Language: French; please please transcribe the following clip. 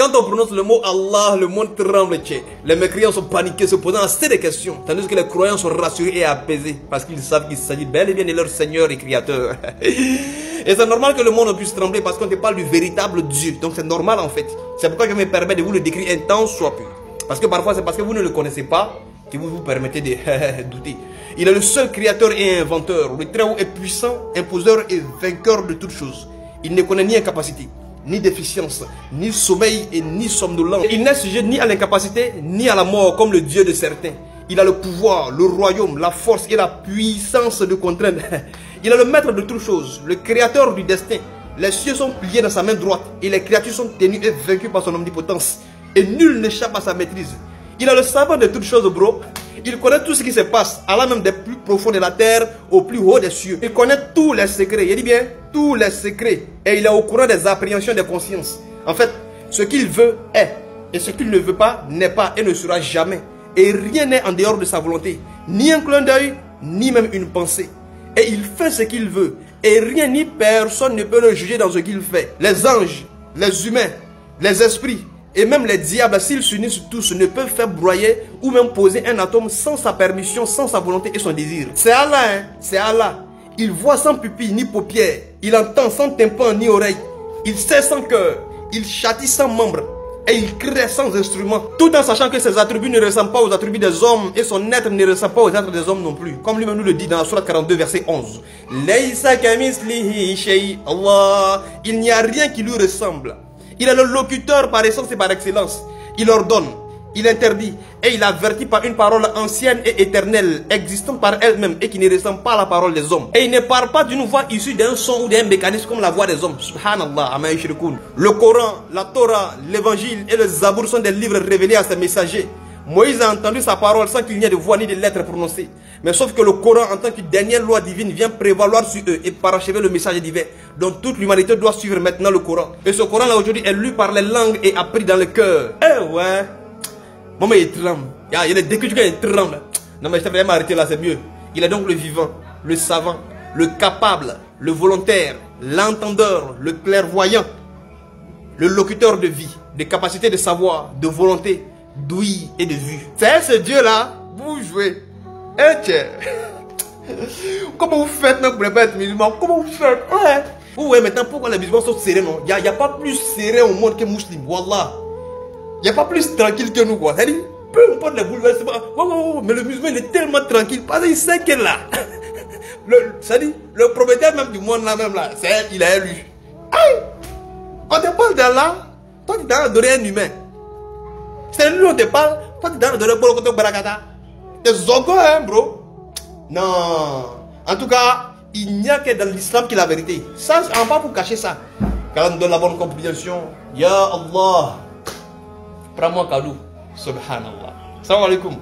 Quand on prononce le mot Allah, le monde tremble. Les mécréants sont paniqués, se posant assez de questions. Tandis que les croyants sont rassurés et apaisés. Parce qu'ils savent qu'il s'agit bel et bien de leur Seigneur et Créateur. Et c'est normal que le monde puisse trembler parce qu'on te parle du véritable Dieu. Donc c'est normal en fait. C'est pourquoi je me permets de vous le décrire un temps soit peu. Parce que parfois c'est parce que vous ne le connaissez pas que vous vous permettez de douter. Il est le seul créateur et inventeur. Le Très-Haut est puissant, imposeur et vainqueur de toutes choses. Il ne connaît ni incapacité, ni déficience, ni sommeil et ni somnolence. Il n'est sujet ni à l'incapacité, ni à la mort comme le Dieu de certains. Il a le pouvoir, le royaume, la force et la puissance de contraindre. Il est le maître de toutes choses, le créateur du destin. Les cieux sont pliés dans sa main droite et les créatures sont tenues et vaincues par son omnipotence. Et nul n'échappe à sa maîtrise. Il a le savoir de toutes choses, bro. Il connaît tout ce qui se passe, allant même des plus profonds de la terre au plus haut des cieux. Il connaît tous les secrets, il dit bien, tous les secrets. Et il est au courant des appréhensions des consciences. En fait, ce qu'il veut est, et ce qu'il ne veut pas n'est pas et ne sera jamais. Et rien n'est en dehors de sa volonté, ni un clin d'œil, ni même une pensée. Et il fait ce qu'il veut, et rien ni personne ne peut le juger dans ce qu'il fait. Les anges, les humains, les esprits, et même les diables, s'ils s'unissent tous, ne peuvent faire broyer ou même poser un atome sans sa permission, sans sa volonté et son désir. C'est Allah, hein? C'est Allah. Il voit sans pupille ni paupières. Il entend sans tympan ni oreille. Il sait sans cœur. Il châtie sans membre. Et il crée sans instrument. Tout en sachant que ses attributs ne ressemblent pas aux attributs des hommes et son être ne ressemble pas aux êtres des hommes non plus. Comme lui-même nous le dit dans la sourate 42, verset 11. Laysa kamislihi shay. Allah. Il n'y a rien qui lui ressemble. Il est le locuteur par essence et par excellence. Il ordonne, il interdit et il avertit par une parole ancienne et éternelle, existante par elle-même et qui ne ressemble pas à la parole des hommes. Et il ne parle pas d'une voix issue d'un son ou d'un mécanisme comme la voix des hommes. Subhanallah, amma yushrikun. Le Coran, la Torah, l'Évangile et le Zabour sont des livres révélés à ses messagers. Moïse a entendu sa parole sans qu'il n'y ait de voix ni de lettres prononcées. Mais sauf que le Coran, en tant que dernière loi divine, vient prévaloir sur eux et parachever le message divin. Donc toute l'humanité doit suivre maintenant le Coran. Et ce Coran là aujourd'hui est lu par les langues et appris dans le cœur. Eh ouais. Maman il tremble. Il y a des découvertes qui tremblent. Non mais je t'ai vraiment arrêté là, c'est mieux. Il est donc le vivant, le savant, le capable, le volontaire, l'entendeur, le clairvoyant, le locuteur de vie, de capacité de savoir, de volonté, d'ouïe et de vue. C'est ce Dieu là, vous jouez. Eh tiens. Comment vous faites même pour ne pas être musulman? Comment vous faites? Ouais. Ouais, maintenant pourquoi les musulmans sont serrés, non? Il n'y a pas plus serré au monde que musulman. Wallah. Il n'y a pas plus tranquille que nous, quoi. C'est-à-dire, peu importe les bouleversements. Mais le musulman il est tellement tranquille parce qu'il sait qu'il est là. C'est-à-dire, le propriétaire même du monde là, même là, il a élu. Aïe! On te parle d'Allah, toi tu t'as adoré un humain. C'est lui on te parle, toi tu t'as adoré pour le barakata. T'es zogo, hein, bro? Non. En tout cas, il n'y a que dans l'islam qui est la vérité. Ça, on va pas pour cacher ça. Quand on donne la bonne compréhension, Ya Allah, prends-moi cadeau. Subhanallah. Salam alaikum.